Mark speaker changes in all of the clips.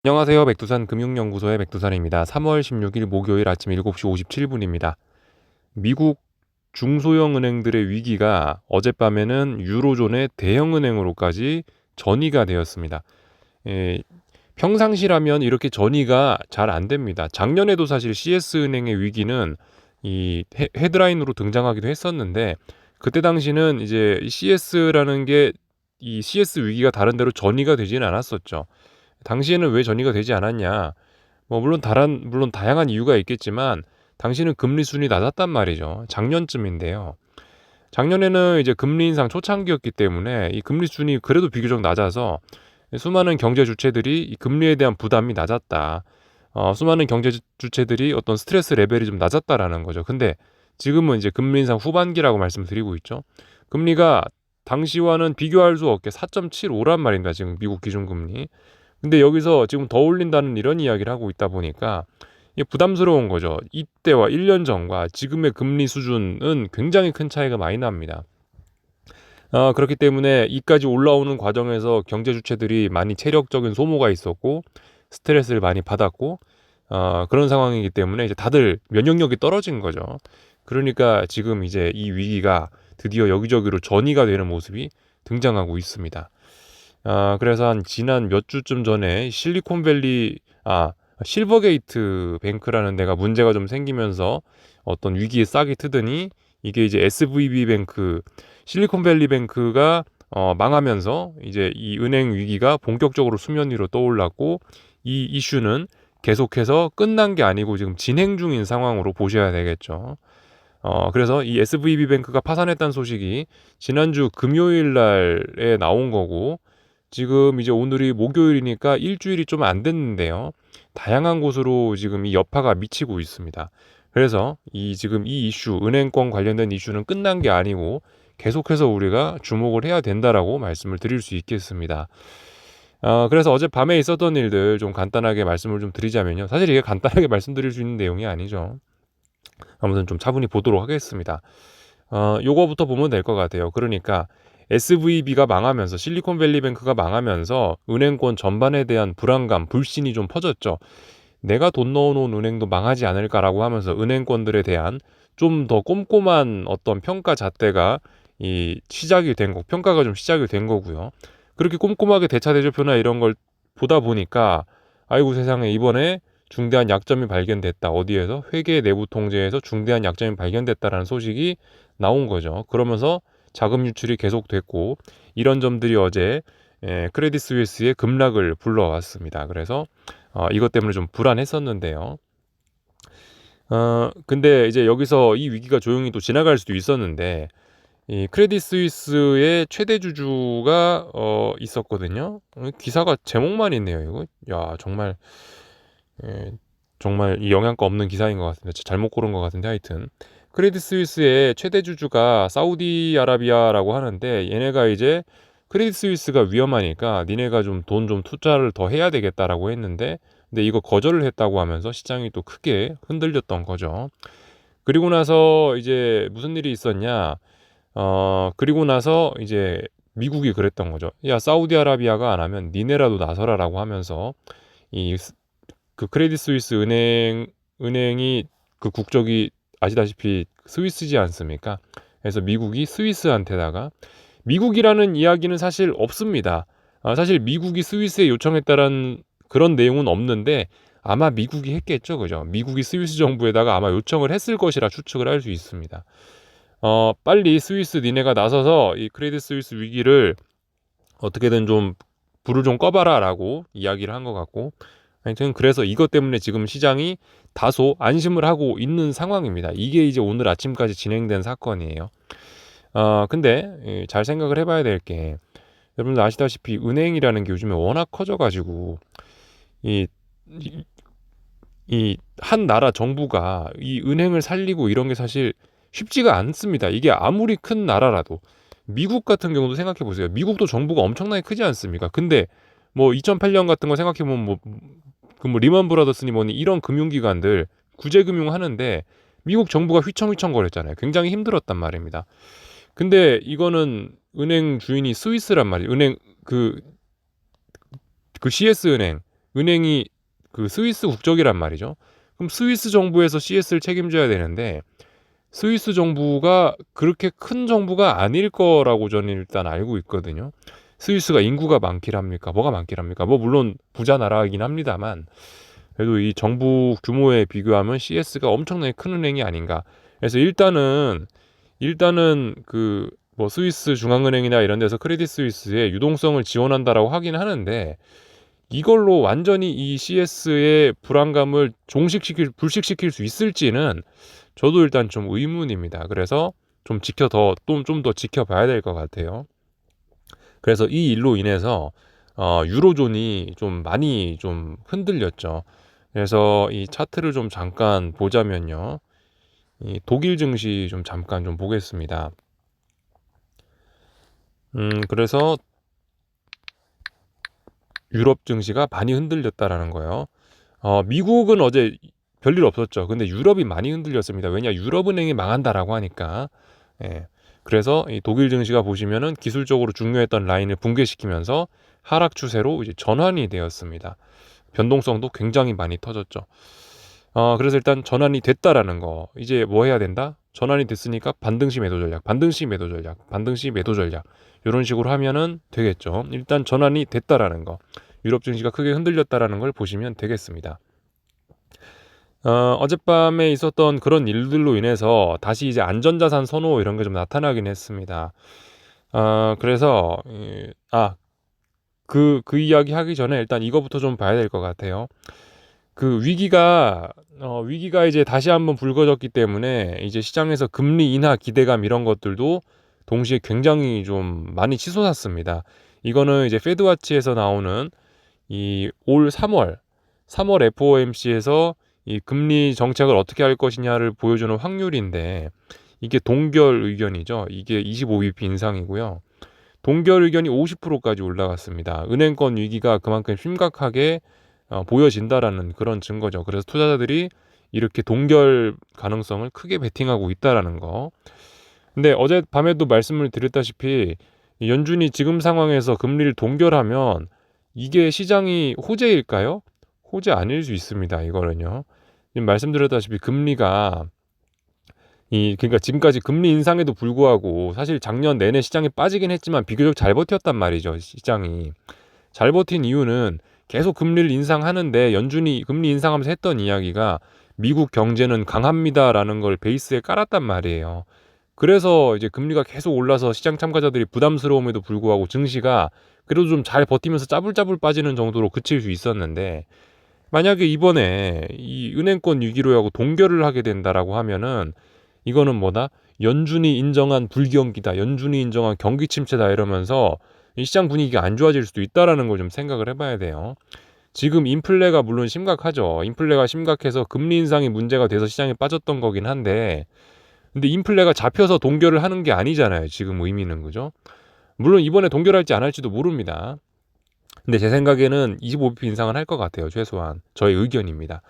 Speaker 1: 안녕하세요. 백두산 금융연구소의 백두산입니다. 3월 16일 목요일 아침 7시 57분입니다. 미국 중소형 은행들의 위기가 어젯밤에는 유로존의 대형 은행으로까지 전이가 되었습니다. 예, 평상시라면 이렇게 전이가 잘 안 됩니다. 작년에도 사실 CS은행의 위기는 이 헤드라인으로 등장하기도 했었는데, 그때 당시는 이제 CS라는 게 이 CS 위기가 다른 데로 전이가 되지는 않았었죠. 당시에는 왜 전이가 되지 않았냐? 뭐 물론 다양한 이유가 있겠지만 당시는 금리 수준이 낮았단 말이죠. 작년쯤인데요. 작년에는 이제 금리 인상 초창기였기 때문에 이 금리 수준이 그래도 비교적 낮아서 수많은 경제 주체들이 이 금리에 대한 부담이 낮았다. 수많은 경제 주체들이 어떤 스트레스 레벨이 좀 낮았다라는 거죠. 근데 지금은 이제 금리 인상 후반기라고 말씀드리고 있죠. 금리가 당시와는 비교할 수 없게 4.75란 말입니다. 지금 미국 기준금리. 근데 여기서 지금 더 올린다는 이런 이야기를 하고 있다 보니까 이게 부담스러운 거죠. 이때와 1년 전과 지금의 금리 수준은 굉장히 큰 차이가 많이 납니다. 그렇기 때문에 이까지 올라오는 과정에서 경제 주체들이 많이 체력적인 소모가 있었고 스트레스를 많이 받았고 그런 상황이기 때문에 이제 다들 면역력이 떨어진 거죠. 그러니까 지금 이제 이 위기가 드디어 여기저기로 전이가 되는 모습이 등장하고 있습니다. 그래서 한 지난 몇 주쯤 전에 실버게이트 뱅크라는 데가 문제가 좀 생기면서 어떤 위기에 싹이 트더니 이게 이제 SVB 뱅크, 실리콘밸리 뱅크가 망하면서 이제 이 은행 위기가 본격적으로 수면 위로 떠올랐고, 이 이슈는 계속해서 끝난 게 아니고 지금 진행 중인 상황으로 보셔야 되겠죠. 그래서 이 SVB 뱅크가 파산했다는 소식이 지난주 금요일 날에 나온 거고, 지금 이제 오늘이 목요일이니까 일주일이 좀 안 됐는데요. 다양한 곳으로 지금 이 여파가 미치고 있습니다. 그래서 지금 이 이슈, 은행권 관련된 이슈는 끝난 게 아니고 계속해서 우리가 주목을 해야 된다라고 말씀을 드릴 수 있겠습니다. 그래서 어젯밤에 있었던 일들 좀 간단하게 말씀을 좀 드리자면요. 사실 이게 간단하게 말씀드릴 수 있는 내용이 아니죠. 아무튼 좀 차분히 보도록 하겠습니다. 요거부터 보면 될 것 같아요. 그러니까 SVB가 망하면서, 실리콘밸리뱅크가 망하면서 은행권 전반에 대한 불안감, 불신이 좀 퍼졌죠. 내가 돈 넣어놓은 은행도 망하지 않을까라고 하면서 은행권들에 대한 좀 더 꼼꼼한 어떤 평가 잣대가 평가가 좀 시작이 된 거고요. 그렇게 꼼꼼하게 대차 대조표나 이런 걸 보다 보니까 아이고 세상에, 이번에 중대한 약점이 발견됐다. 어디에서? 회계 내부 통제에서 중대한 약점이 발견됐다라는 소식이 나온 거죠. 그러면서 자금 유출이 계속됐고, 이런 점들이 어제 크레딧 스위스의 급락을 불러왔습니다. 그래서 이것 때문에 좀 불안했었는데요. 근데 이제 여기서 이 위기가 조용히 또 지나갈 수도 있었는데, 이 크레딧 스위스의 최대 주주가 있었거든요. 기사가 제목만 있네요. 이거 정말 예, 정말 이 영양가 없는 기사인 것 같은데, 잘못 고른 것 같은데, 하여튼 크레딧 스위스의 최대 주주가 사우디아라비아라고 하는데, 얘네가 이제 크레딧 스위스가 위험하니까 니네가 좀 돈 좀 투자를 더 해야 되겠다라고 했는데, 근데 이거 거절을 했다고 하면서 시장이 또 크게 흔들렸던 거죠. 그리고 나서 이제 무슨 일이 있었냐? 그리고 나서 이제 미국이 그랬던 거죠. 야, 사우디아라비아가 안 하면 니네라도 나서라라고 하면서 이 크레딧 스위스 은행이 그 국적이 아시다시피 스위스지 않습니까? 그래서 미국이 스위스한테다가, 미국이라는 이야기는 사실 없습니다. 사실 미국이 스위스에 요청했다라는 그런 내용은 없는데 아마 미국이 했겠죠, 그죠? 미국이 스위스 정부에다가 아마 요청을 했을 것이라 추측을 할 수 있습니다. 빨리 스위스 니네가 나서서 이 크레딧 스위스 위기를 어떻게든 좀 불을 좀 꺼봐라라고 이야기를 한 것 같고, 하여튼 그래서 이것 때문에 지금 시장이 다소 안심을 하고 있는 상황입니다. 이게 이제 오늘 아침까지 진행된 사건이에요. 근데 잘 생각을 해봐야 될 게, 여러분들 아시다시피 은행이라는 게 요즘에 워낙 커져가지고 이 한 나라 정부가 이 은행을 살리고 이런 게 사실 쉽지가 않습니다. 이게 아무리 큰 나라라도, 미국 같은 경우도 생각해 보세요. 미국도 정부가 엄청나게 크지 않습니까? 근데 뭐 2008년 같은 거 생각해 보면 뭐 리먼 브라더스니 뭐니 이런 금융기관들 구제금융 하는데 미국 정부가 휘청휘청 거렸잖아요. 굉장히 힘들었단 말입니다. 근데 이거는 은행 주인이 스위스란 말이에요. 은행 그 CS 은행 은행이 그 스위스 국적이란 말이죠. 그럼 스위스 정부에서 CS를 책임져야 되는데 스위스 정부가 그렇게 큰 정부가 아닐 거라고 저는 일단 알고 있거든요. 스위스가 인구가 많길 합니까? 뭐가 많길 합니까? 뭐 물론 부자 나라이긴 합니다만 그래도 이 정부 규모에 비교하면 CS가 엄청나게 큰 은행이 아닌가. 그래서 일단은 그 뭐 스위스 중앙은행이나 이런 데서 크레딧 스위스의 유동성을 지원한다라고 하긴 하는데 이걸로 완전히 이 CS의 불안감을 불식시킬 수 있을지는 저도 일단 좀 의문입니다. 그래서 좀 더 지켜봐야 될 것 같아요. 그래서 이 일로 인해서 유로존이 좀 많이 좀 흔들렸죠. 그래서 이 차트를 좀 잠깐 보자면요. 이 독일 증시 좀 잠깐 좀 보겠습니다. 그래서 유럽 증시가 많이 흔들렸다라는 거예요. 미국은 어제 별일 없었죠. 근데 유럽이 많이 흔들렸습니다. 왜냐, 유럽은행이 망한다라고 하니까. 예. 그래서 이 독일 증시가 보시면은 기술적으로 중요했던 라인을 붕괴시키면서 하락 추세로 이제 전환이 되었습니다. 변동성도 굉장히 많이 터졌죠. 그래서 일단 전환이 됐다라는 거. 이제 뭐 해야 된다? 전환이 됐으니까 반등시 매도 전략, 반등시 매도 전략, 반등시 매도 전략. 이런 식으로 하면은 되겠죠. 일단 전환이 됐다라는 거. 유럽 증시가 크게 흔들렸다라는 걸 보시면 되겠습니다. 어젯밤에 있었던 그런 일들로 인해서 다시 이제 안전자산 선호 이런 게 좀 나타나긴 했습니다. 그래서 그 이야기 하기 전에 일단 이거부터 좀 봐야 될 것 같아요. 그 위기가 이제 다시 한번 불거졌기 때문에 이제 시장에서 금리 인하 기대감 이런 것들도 동시에 굉장히 좀 많이 치솟았습니다. 이거는 이제 페드와치에서 나오는 이 올 3월 FOMC에서 이 금리 정책을 어떻게 할 것이냐를 보여주는 확률인데 이게 동결 의견이죠. 이게 25bp 인상이고요. 동결 의견이 50%까지 올라갔습니다. 은행권 위기가 그만큼 심각하게 보여진다라는 그런 증거죠. 그래서 투자자들이 이렇게 동결 가능성을 크게 베팅하고 있다라는 거. 근데 어젯밤에도 말씀을 드렸다시피 연준이 지금 상황에서 금리를 동결하면 이게 시장이 호재일까요? 호재 아닐 수 있습니다. 이거는요. 지금 말씀드렸다시피 금리가 그러니까 지금까지 금리 인상에도 불구하고 사실 작년 내내 시장이 빠지긴 했지만 비교적 잘 버텼단 말이죠. 시장이. 잘 버틴 이유는 계속 금리를 인상하는데 연준이 금리 인상하면서 했던 이야기가 미국 경제는 강합니다라는 걸 베이스에 깔았단 말이에요. 그래서 이제 금리가 계속 올라서 시장 참가자들이 부담스러움에도 불구하고 증시가 그래도 좀 잘 버티면서 짜불짜불 빠지는 정도로 그칠 수 있었는데 만약에 이번에 이 은행권 위기로 하고 동결을 하게 된다라고 하면은 이거는 뭐다? 연준이 인정한 불경기다. 연준이 인정한 경기 침체다 이러면서 이 시장 분위기가 안 좋아질 수도 있다라는 걸 좀 생각을 해봐야 돼요. 지금 인플레가 물론 심각하죠. 인플레가 심각해서 금리 인상이 문제가 돼서 시장에 빠졌던 거긴 한데 근데 인플레가 잡혀서 동결을 하는 게 아니잖아요. 지금 의미는 그죠? 물론 이번에 동결할지 안 할지도 모릅니다. 근데 제 생각에는 25bp 인상은 할 것 같아요. 최소한 저의 의견입니다.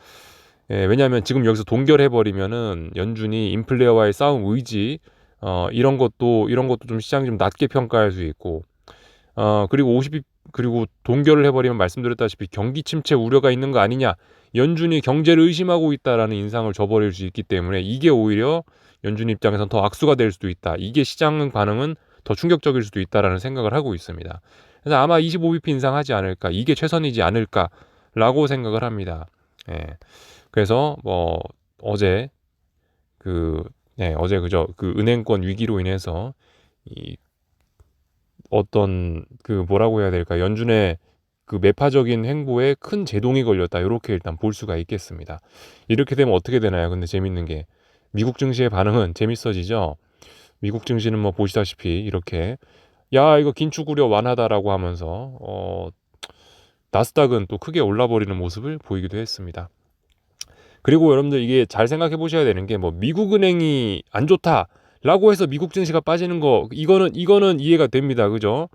Speaker 1: 왜냐하면 지금 여기서 동결해버리면은 연준이 인플레와의 싸움 의지 이런 것도 좀 시장이 좀 낮게 평가할 수 있고 그리고 동결을 해버리면 말씀드렸다시피 경기 침체 우려가 있는 거 아니냐 연준이 경제를 의심하고 있다라는 인상을 줘버릴 수 있기 때문에 이게 오히려 연준 입장에선 더 악수가 될 수도 있다. 이게 시장 반응은 더 충격적일 수도 있다라는 생각을 하고 있습니다. 그래서 아마 25bp 인상하지 않을까 이게 최선이지 않을까라고 생각을 합니다. 예. 그래서 뭐 어제 어제 그저 그 은행권 위기로 인해서 이 어떤 그 뭐라고 해야 될까 연준의 그 매파적인 행보에 큰 제동이 걸렸다 이렇게 일단 볼 수가 있겠습니다. 이렇게 되면 어떻게 되나요? 근데 재밌는 게 미국 증시의 반응은 재밌어지죠. 미국 증시는 뭐 보시다시피 이렇게 야 이거 긴축 우려 완화다라고 하면서 나스닥은 또 크게 올라버리는 모습을 보이기도 했습니다. 그리고 여러분들 이게 잘 생각해 보셔야 되는 게 뭐 미국 은행이 안 좋다라고 해서 미국 증시가 빠지는 거 이거는 이해가 됩니다. 그죠?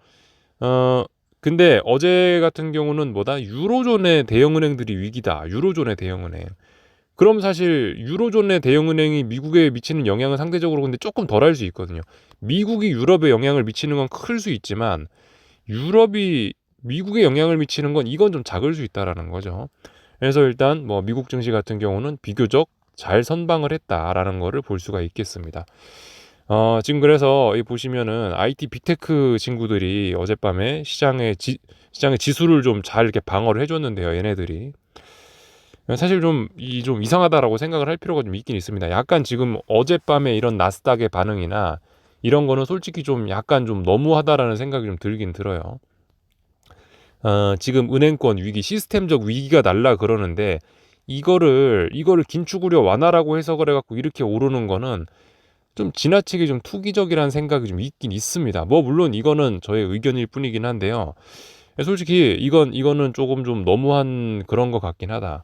Speaker 1: 근데 어제 같은 경우는 뭐다? 유로존의 대형은행들이 위기다. 유로존의 대형은행. 그럼 사실 유로존의 대형은행이 미국에 미치는 영향은 상대적으로 근데 조금 덜할 수 있거든요. 미국이 유럽에 영향을 미치는 건 클 수 있지만 유럽이 미국에 영향을 미치는 건 이건 좀 작을 수 있다라는 거죠. 그래서 일단 뭐 미국 증시 같은 경우는 비교적 잘 선방을 했다라는 거를 볼 수가 있겠습니다. 지금 그래서 이 보시면은 IT 빅테크 친구들이 어젯밤에 시장의 지수를 좀 잘 이렇게 방어를 해줬는데요. 얘네들이 사실 좀 이상하다라고 생각을 할 필요가 좀 있긴 있습니다. 약간 지금 어젯밤에 이런 나스닥의 반응이나 이런 거는 솔직히 좀 약간 좀 너무하다라는 생각이 좀 들긴 들어요. 지금 은행권 위기, 시스템적 위기가 날라 그러는데 이거를 긴축 우려 완화라고 해석을 해갖고 이렇게 오르는 거는 좀 지나치게 좀 투기적이라는 생각이 좀 있긴 있습니다. 뭐 물론 이거는 저의 의견일 뿐이긴 한데요. 솔직히 이거는 조금 좀 너무한 그런 것 같긴 하다.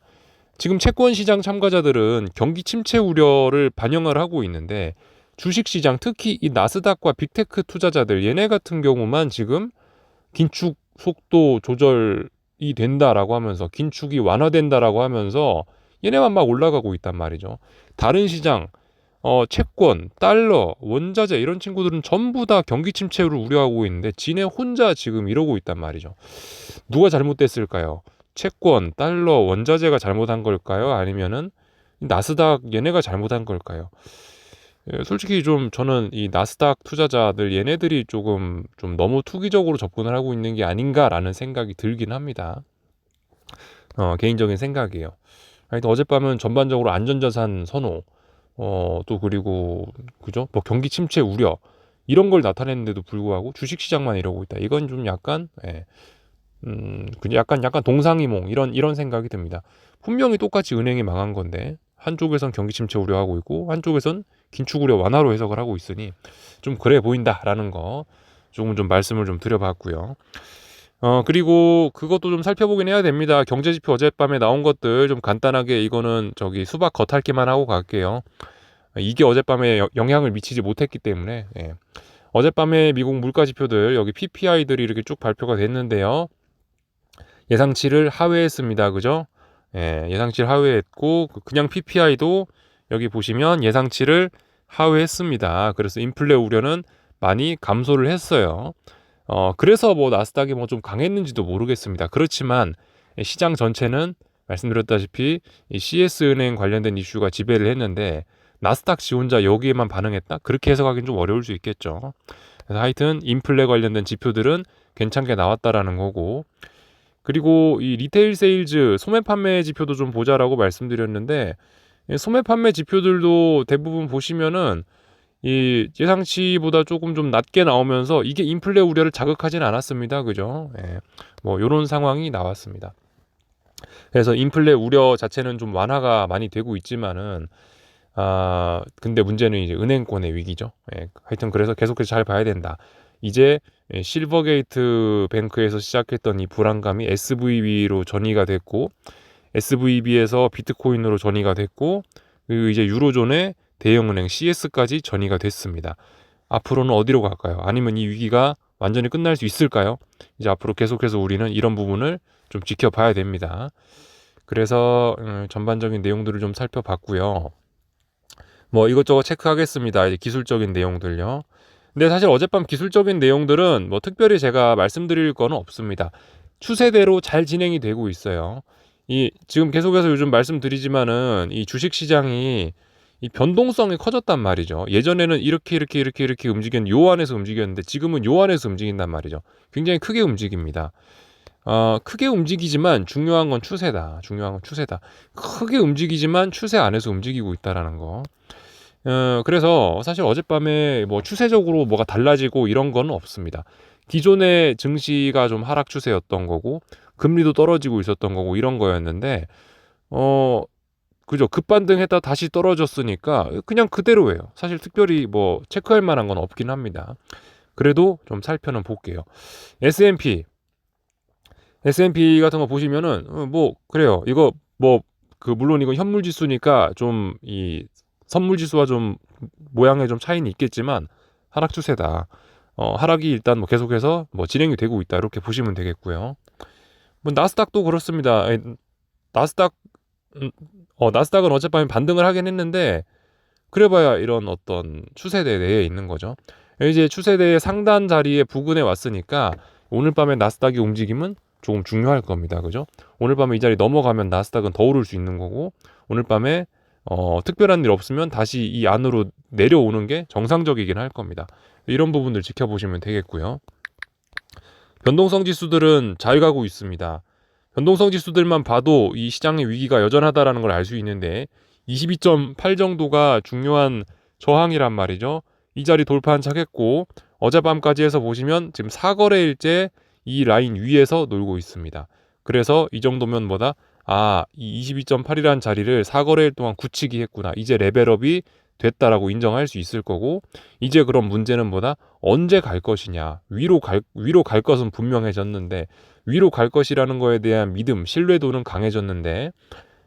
Speaker 1: 지금 채권 시장 참가자들은 경기 침체 우려를 반영을 하고 있는데 주식 시장 특히 이 나스닥과 빅테크 투자자들 얘네 같은 경우만 지금 긴축 속도 조절이 된다라고 하면서 긴축이 완화된다라고 하면서 얘네만 막 올라가고 있단 말이죠. 다른 시장 채권, 달러, 원자재 이런 친구들은 전부 다 경기 침체를 우려하고 있는데 지네 혼자 지금 이러고 있단 말이죠. 누가 잘못됐을까요? 채권, 달러, 원자재가 잘못한 걸까요? 아니면은 나스닥 얘네가 잘못한 걸까요? 솔직히 좀 저는 이 나스닥 투자자들 얘네들이 조금 좀 너무 투기적으로 접근을 하고 있는 게 아닌가라는 생각이 들긴 합니다. 개인적인 생각이에요. 하여튼 어젯밤은 전반적으로 안전자산 선호, 또 그리고 그죠? 뭐 경기 침체 우려 이런 걸 나타냈는데도 불구하고 주식시장만 이러고 있다. 이건 좀 약간 그냥 약간 동상이몽 이런 생각이 듭니다. 분명히 똑같이 은행이 망한 건데 한쪽에선 경기 침체 우려하고 있고 한쪽에선 긴축 우려 완화로 해석을 하고 있으니 좀 그래 보인다라는 거 조금 좀 말씀을 좀 드려봤고요. 그리고 그것도 좀 살펴보긴 해야 됩니다. 경제지표 어젯밤에 나온 것들 좀 간단하게 이거는 저기 수박 겉핥기만 하고 갈게요. 이게 어젯밤에 영향을 미치지 못했기 때문에 어젯밤에 미국 물가 지표들 여기 PPI들이 이렇게 쭉 발표가 됐는데요. 예상치를 하회했습니다. 그죠? 예상치를 하회했고 그냥 PPI도 여기 보시면 예상치를 하회했습니다. 그래서 인플레 우려는 많이 감소를 했어요. 그래서 뭐 나스닥이 뭐 좀 강했는지도 모르겠습니다. 그렇지만 시장 전체는 말씀드렸다시피 이 CS은행 관련된 이슈가 지배를 했는데 나스닥 지 혼자 여기에만 반응했다? 그렇게 해석하기는 좀 어려울 수 있겠죠. 그래서 하여튼 인플레 관련된 지표들은 괜찮게 나왔다라는 거고 그리고 이 리테일 세일즈 소매 판매 지표도 좀 보자라고 말씀드렸는데 소매 판매 지표들도 대부분 보시면은 이 예상치보다 조금 좀 낮게 나오면서 이게 인플레 우려를 자극하진 않았습니다. 그죠? 뭐 요런 상황이 나왔습니다. 그래서 인플레 우려 자체는 좀 완화가 많이 되고 있지만은 근데 문제는 이제 은행권의 위기죠. 하여튼 그래서 계속해서 잘 봐야 된다. 이제 실버게이트 뱅크에서 시작했던 이 불안감이 SVB로 전이가 됐고 SVB에서 비트코인으로 전이가 됐고 그리고 이제 유로존의 대형은행 CS까지 전이가 됐습니다. 앞으로는 어디로 갈까요? 아니면 이 위기가 완전히 끝날 수 있을까요? 이제 앞으로 계속해서 우리는 이런 부분을 좀 지켜봐야 됩니다. 그래서 전반적인 내용들을 좀 살펴봤고요. 뭐 이것저것 체크하겠습니다. 이제 기술적인 내용들요. 근데 사실 어젯밤 기술적인 내용들은 뭐 특별히 제가 말씀드릴 거는 없습니다. 추세대로 잘 진행이 되고 있어요. 이 지금 계속해서 요즘 말씀드리지만은 이 주식 시장이 이 변동성이 커졌단 말이죠. 예전에는 이렇게 움직였는데 요 안에서 움직였는데 지금은 요 안에서 움직인단 말이죠. 굉장히 크게 움직입니다. 크게 움직이지만 중요한 건 추세다. 중요한 건 추세다. 크게 움직이지만 추세 안에서 움직이고 있다라는 거. 그래서 사실 어젯밤에 뭐 추세적으로 뭐가 달라지고 이런 건 없습니다. 기존의 증시가 좀 하락 추세였던 거고 금리도 떨어지고 있었던 거고 이런 거였는데 그죠. 급반등했다 다시 떨어졌으니까 그냥 그대로예요. 사실 특별히 뭐 체크할 만한 건 없긴 합니다. 그래도 좀 살펴는 볼게요. S&P 같은 거 보시면은 뭐 그래요. 이거 뭐 물론 이건 현물 지수니까 좀 이 선물 지수와 좀 모양에 좀 차이는 있겠지만 하락 추세다. 하락이 일단 뭐 계속해서 뭐 진행이 되고 있다. 이렇게 보시면 되겠고요. 뭐 나스닥도 그렇습니다. 나스닥 나스닥은 어젯밤에 반등을 하긴 했는데 그래봐야 이런 어떤 추세대 내에 있는 거죠. 이제 추세대의 상단 자리에 부근에 왔으니까 오늘 밤에 나스닥의 움직임은 조금 중요할 겁니다. 그죠? 오늘 밤에 이 자리 넘어가면 나스닥은 더 오를 수 있는 거고, 오늘 밤에 특별한 일 없으면 다시 이 안으로 내려오는 게 정상적이긴 할 겁니다. 이런 부분들 지켜보시면 되겠고요. 변동성 지수들은 잘 가고 있습니다. 변동성 지수들만 봐도 이 시장의 위기가 여전하다라는 걸 알 수 있는데 22.8 정도가 중요한 저항이란 말이죠. 이 자리 돌파 한착했고 어젯밤까지 해서 보시면 지금 4거래일째 이 라인 위에서 놀고 있습니다. 그래서 이 정도면 뭐다? 이 22.8이라는 자리를 4거래일 동안 굳히기 했구나. 이제 레벨업이 됐다라고 인정할 수 있을 거고, 이제 그럼 문제는 뭐다? 언제 갈 것이냐. 위로 갈 것은 분명해졌는데, 위로 갈 것이라는 거에 대한 믿음, 신뢰도는 강해졌는데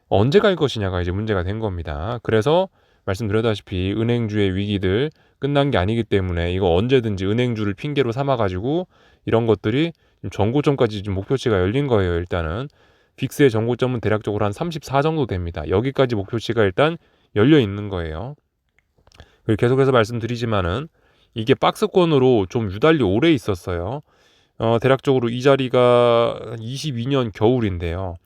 Speaker 1: 언제 갈 것이냐가 이제 문제가 된 겁니다. 그래서 말씀드렸다시피 은행주의 위기들 끝난 게 아니기 때문에 이거 언제든지 은행주를 핑계로 삼아가지고 이런 것들이 전고점까지 지금 목표치가 열린 거예요. 일단은 빅스의 전고점은 대략적으로 한 34 정도 됩니다. 여기까지 목표치가 일단 열려 있는 거예요. 그리고 계속해서 말씀드리지만은 이게 박스권으로 좀 유달리 오래 있었어요. 대략적으로 이 자리가 22년 겨울인데요.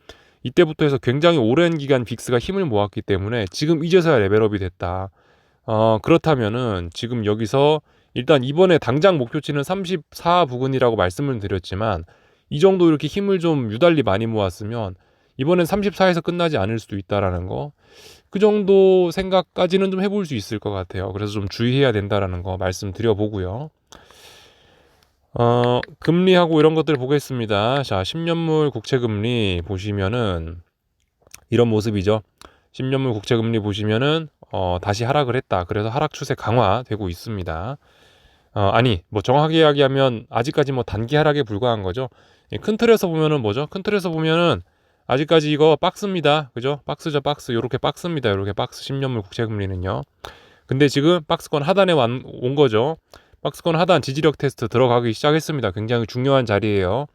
Speaker 1: 이때부터 해서 굉장히 오랜 기간 빅스가 힘을 모았기 때문에 지금 이제서야 레벨업이 됐다. 그렇다면은 지금 여기서 일단 이번에 당장 목표치는 34 부근이라고 말씀을 드렸지만 이 정도 이렇게 힘을 좀 유달리 많이 모았으면 이번엔 34에서 끝나지 않을 수도 있다라는 거. 그 정도 생각까지는 좀 해볼 수 있을 것 같아요. 그래서 좀 주의해야 된다라는 거 말씀드려보고요. 금리하고 이런 것들 보겠습니다. 자, 10년물 국채금리 보시면은 이런 모습이죠. 10년물 국채금리 보시면은 다시 하락을 했다. 그래서 하락 추세 강화되고 있습니다. 뭐 정확하게 이야기하면 아직까지 뭐 단기 하락에 불과한 거죠. 큰 틀에서 보면은 뭐죠? 큰 틀에서 보면은 아직까지 이거 박스입니다. 그죠? 박스죠, 박스. 요렇게 박스입니다. 요렇게 박스 10년물 국채금리는요. 근데 지금 박스권 하단에 온 거죠. 박스권 하단 지지력 테스트 들어가기 시작했습니다. 굉장히 중요한 자리예요.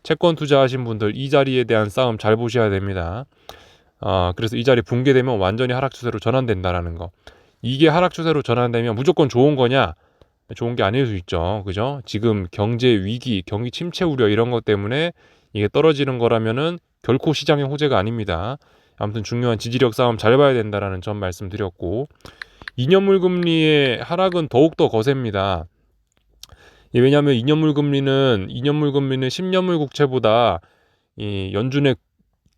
Speaker 1: 채권 투자하신 분들 이 자리에 대한 싸움 잘 보셔야 됩니다. 그래서 이 자리 붕괴되면 완전히 하락 추세로 전환된다라는 거. 이게 하락 추세로 전환되면 무조건 좋은 거냐? 좋은 게 아닐 수 있죠. 그죠? 지금 경제 위기, 경기 침체 우려 이런 것 때문에 이게 떨어지는 거라면은 결코 시장의 호재가 아닙니다. 아무튼 중요한 지지력 싸움 잘 봐야 된다라는 점 말씀드렸고, 2년물 금리의 하락은 더욱더 거셉니다. 왜냐하면 2년물 금리는 10년물 국채보다 이 연준의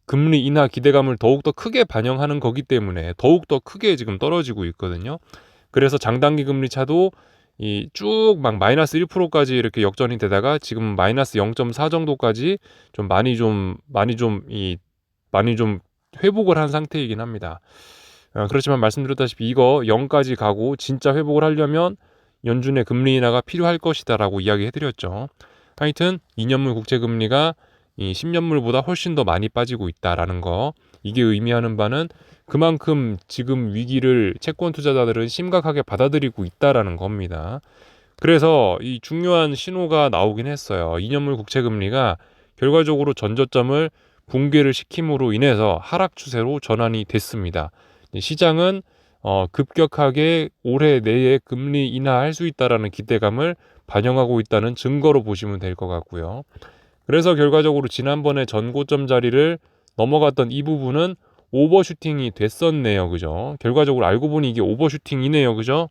Speaker 1: 금리 인하 기대감을 더욱더 크게 반영하는 거기 때문에 더욱더 크게 지금 떨어지고 있거든요. 그래서 장단기 금리 차도 이 쭉 막 마이너스 1%까지 이렇게 역전이 되다가 지금 마이너스 0.4 정도까지 좀 많이 좀 회복을 한 상태이긴 합니다. 그렇지만 말씀드렸다시피 이거 0까지 가고 진짜 회복을 하려면 연준의 금리 인하가 필요할 것이다라고 이야기해드렸죠. 하여튼 2년물 국채금리가 이 10년물보다 훨씬 더 많이 빠지고 있다라는 거. 이게 의미하는 바는 그만큼 지금 위기를 채권 투자자들은 심각하게 받아들이고 있다라는 겁니다. 그래서 이 중요한 신호가 나오긴 했어요. 2년물 국채금리가 결과적으로 전저점을 붕괴를 시킴으로 인해서 하락 추세로 전환이 됐습니다. 시장은 급격하게 올해 내에 금리 인하할 수 있다라는 기대감을 반영하고 있다는 증거로 보시면 될 것 같고요. 그래서 결과적으로 지난번에 전고점 자리를 넘어갔던 이 부분은 오버슈팅이 됐었네요. 그죠? 결과적으로 알고 보니 이게 오버슈팅이네요. 그죠?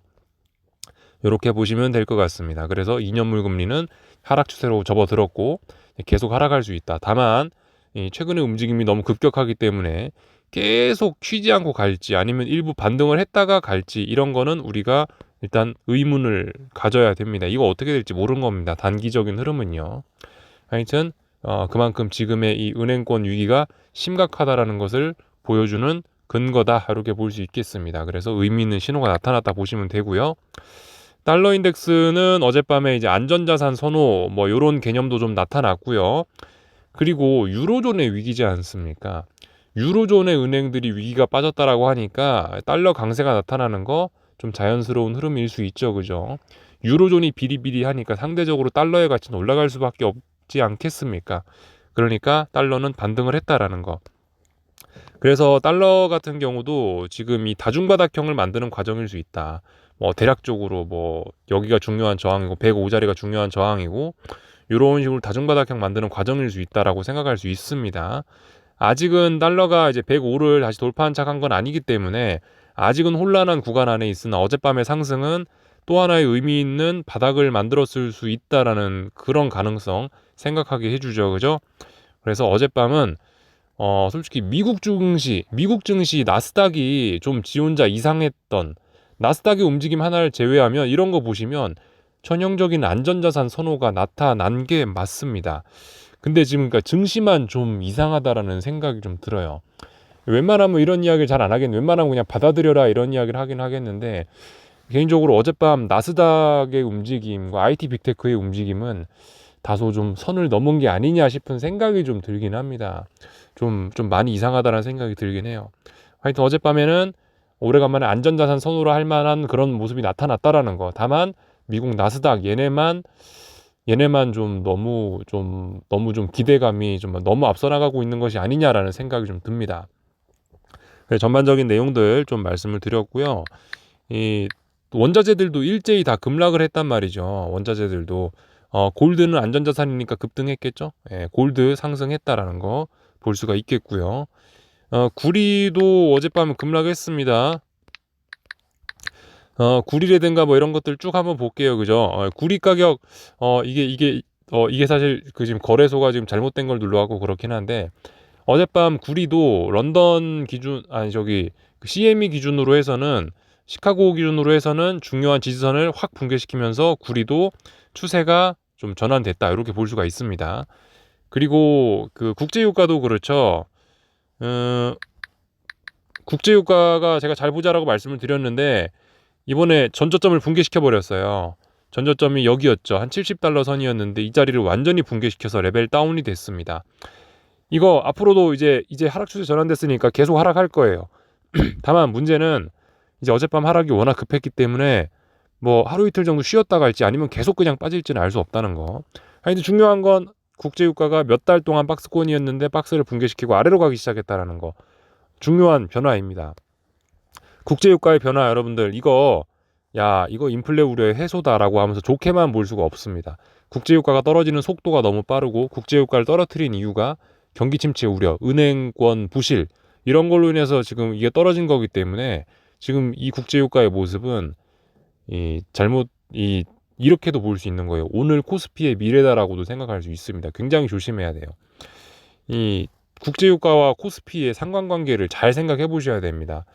Speaker 1: 이렇게 보시면 될 것 같습니다. 그래서 2년물 금리는 하락 추세로 접어들었고 계속 하락할 수 있다. 다만 최근의 움직임이 너무 급격하기 때문에 계속 쉬지 않고 갈지 아니면 일부 반등을 했다가 갈지 이런 거는 우리가 일단 의문을 가져야 됩니다. 이거 어떻게 될지 모르는 겁니다. 단기적인 흐름은요. 하여튼 그만큼 지금의 이 은행권 위기가 심각하다라는 것을 보여주는 근거다 이렇게 볼 수 있겠습니다. 그래서 의미 있는 신호가 나타났다 보시면 되고요. 달러 인덱스는 어젯밤에 이제 안전자산 선호 뭐 이런 개념도 좀 나타났고요. 그리고 유로존의 위기지 않습니까? 유로존의 은행들이 위기가 빠졌다라고 하니까 달러 강세가 나타나는 거 좀 자연스러운 흐름일 수 있죠. 그죠? 유로존이 비리비리하니까 상대적으로 달러의 가치는 올라갈 수밖에 없지 않겠습니까? 그러니까 달러는 반등을 했다라는 거. 그래서 달러 같은 경우도 지금 이 다중바닥형을 만드는 과정일 수 있다. 뭐 대략적으로 뭐 여기가 중요한 저항이고 105자리가 중요한 저항이고 이런 식으로 다중바닥형 만드는 과정일 수 있다라고 생각할 수 있습니다. 아직은 달러가 이제 105를 다시 돌파한착한 건 아니기 때문에 아직은 혼란한 구간 안에 있으나 어젯밤의 상승은 또 하나의 의미 있는 바닥을 만들었을 수 있다라는 그런 가능성 생각하게 해주죠. 그죠? 그래서 어젯밤은 솔직히 미국 증시 나스닥이 좀 지 혼자 이상했던 나스닥의 움직임 하나를 제외하면 이런 거 보시면 전형적인 안전자산 선호가 나타난 게 맞습니다. 근데 지금 그러니까 증시만 좀 이상하다라는 생각이 좀 들어요. 웬만하면 이런 이야기를 잘 안 하겠는데 웬만하면 그냥 받아들여라 이런 이야기를 하긴 하겠는데 개인적으로 어젯밤 나스닥의 움직임과 IT 빅테크의 움직임은 다소 좀 선을 넘은 게 아니냐 싶은 생각이 좀 들긴 합니다. 좀 많이 이상하다는 생각이 들긴 해요. 하여튼 어젯밤에는 오래간만에 안전자산 선호로 할 만한 그런 모습이 나타났다라는 거. 다만 미국 나스닥 얘네만 좀 너무 좀 기대감이 좀 너무 앞서 나가고 있는 것이 아니냐라는 생각이 좀 듭니다. 전반적인 내용들 좀 말씀을 드렸고요. 이 원자재들도 일제히 다 급락을 했단 말이죠. 원자재들도 골드는 안전자산이니까 급등했겠죠. 예, 골드 상승했다라는 거 볼 수가 있겠고요. 구리도 어젯밤에 급락했습니다. 구리라든가 뭐 이런 것들 쭉 한번 볼게요. 그죠? 구리 가격 이게 사실 그 지금 거래소가 지금 잘못된 걸 눌러갖고 그렇긴 한데 어젯밤 구리도 런던 기준 아니 저기 그 CME 기준으로 해서는 시카고 기준으로 해서는 중요한 지지선을 확 붕괴시키면서 구리도 추세가 좀 전환됐다 이렇게 볼 수가 있습니다. 그리고 그 국제유가도 그렇죠. 국제유가가 제가 잘 보자라고 말씀을 드렸는데 이번에 전저점을 붕괴시켜 버렸어요. 전저점이 여기였죠. 한 70달러 선이었는데 이 자리를 완전히 붕괴시켜서 레벨 다운이 됐습니다. 이거 앞으로도 이제 하락 추세 전환됐으니까 계속 하락할 거예요. 다만 문제는 이제 어젯밤 하락이 워낙 급했기 때문에 뭐 하루 이틀 정도 쉬었다 갈지 아니면 계속 그냥 빠질지는 알 수 없다는 거. 하여튼 중요한 건 국제유가가 몇 달 동안 박스권이었는데 박스를 붕괴시키고 아래로 가기 시작했다라는 거. 중요한 변화입니다. 국제유가의 변화 여러분들 이거 인플레 우려의 해소다라고 하면서 좋게만 볼 수가 없습니다. 국제유가가 떨어지는 속도가 너무 빠르고 국제유가를 떨어뜨린 이유가 경기 침체 우려, 은행권 부실 이런 걸로 인해서 지금 이게 떨어진 거기 때문에 지금 이 국제유가의 모습은 이렇게도 볼 수 있는 거예요. 오늘 코스피의 미래다라고도 생각할 수 있습니다. 굉장히 조심해야 돼요. 이 국제유가와 코스피의 상관관계를 잘 생각해 보셔야 됩니다.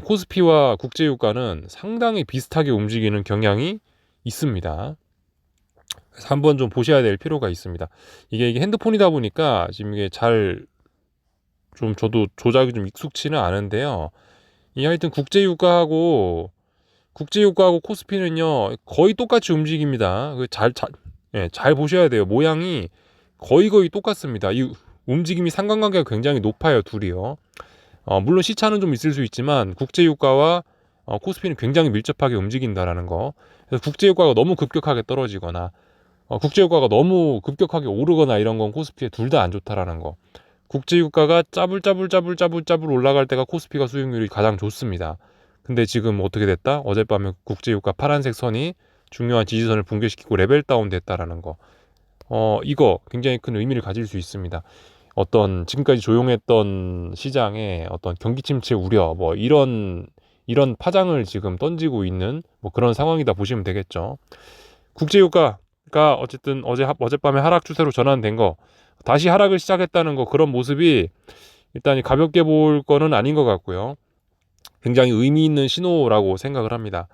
Speaker 1: 코스피와 국제유가는 상당히 비슷하게 움직이는 경향이 있습니다. 그래서 한번 좀 보셔야 될 필요가 있습니다. 이게 핸드폰이다 보니까 지금 이게 저도 조작이 좀 익숙치는 않은데요. 하여튼 국제유가하고 코스피는요 거의 똑같이 움직입니다. 잘 보셔야 돼요. 모양이 거의 똑같습니다. 이 움직임이 상관관계가 굉장히 높아요, 둘이요. 물론 시차는 좀 있을 수 있지만 국제유가와 코스피는 굉장히 밀접하게 움직인다라는 거. 그래서 국제유가가 너무 급격하게 떨어지거나 국제유가가 너무 급격하게 오르거나 이런 건 코스피에 둘 다 안 좋다라는 거. 국제유가가 짜불 올라갈 때가 코스피가 수익률이 가장 좋습니다. 근데 지금 어떻게 됐다? 어젯밤에 국제유가 파란색 선이 중요한 지지선을 붕괴시키고 레벨 다운 됐다라는 거. 이거 굉장히 큰 의미를 가질 수 있습니다. 어떤 지금까지 조용했던 시장에 어떤 경기 침체 우려 뭐 이런 파장을 지금 던지고 있는 뭐 그런 상황이다 보시면 되겠죠. 국제유가가 어쨌든 어젯밤에 하락 추세로 전환된 거 다시 하락을 시작했다는 거 그런 모습이 일단 가볍게 볼 거는 아닌 것 같고요. 굉장히 의미 있는 신호라고 생각을 합니다.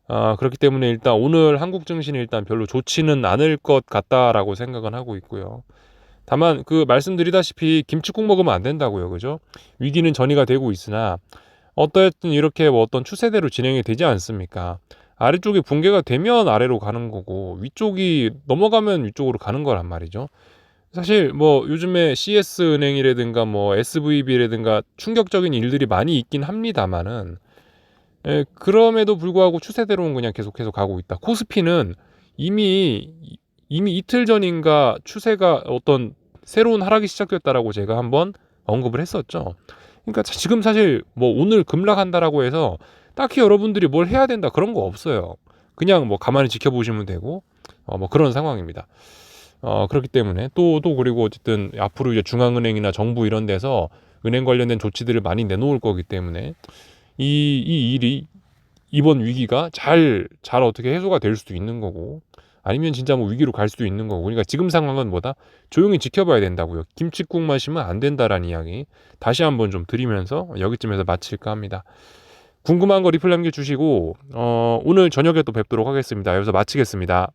Speaker 1: 그렇기 때문에 일단 오늘 한국 증시는 일단 별로 좋지는 않을 것 같다라고 생각은 하고 있고요. 다만 그 말씀드리다시피 김치국 먹으면 안 된다고요. 그죠? 위기는 전이가 되고 있으나 어쨌든 이렇게 뭐 어떤 추세대로 진행이 되지 않습니까? 아래쪽이 붕괴가 되면 아래로 가는 거고 위쪽이 넘어가면 위쪽으로 가는 거란 말이죠. 사실 뭐 요즘에 CS은행이라든가 뭐 SVB라든가 충격적인 일들이 많이 있긴 합니다만은 그럼에도 불구하고 추세대로는 그냥 계속해서 가고 있다. 코스피는 이미 이틀 전인가 추세가 어떤 새로운 하락이 시작됐다라고 제가 한번 언급을 했었죠. 그러니까 지금 사실 뭐 오늘 급락한다라고 해서 딱히 여러분들이 뭘 해야 된다 그런 거 없어요. 그냥 뭐 가만히 지켜보시면 되고 뭐 그런 상황입니다. 그렇기 때문에 그리고 어쨌든 앞으로 이제 중앙은행이나 정부 이런 데서 은행 관련된 조치들을 많이 내놓을 거기 때문에 이 일이 이번 위기가 잘 어떻게 해소가 될 수도 있는 거고 아니면 진짜 뭐 위기로 갈 수도 있는 거고 그러니까 지금 상황은 뭐다? 조용히 지켜봐야 된다고요. 김칫국 마시면 안 된다라는 이야기 다시 한번 좀 드리면서 여기쯤에서 마칠까 합니다. 궁금한 거 리플 남겨주시고 오늘 저녁에 또 뵙도록 하겠습니다. 여기서 마치겠습니다.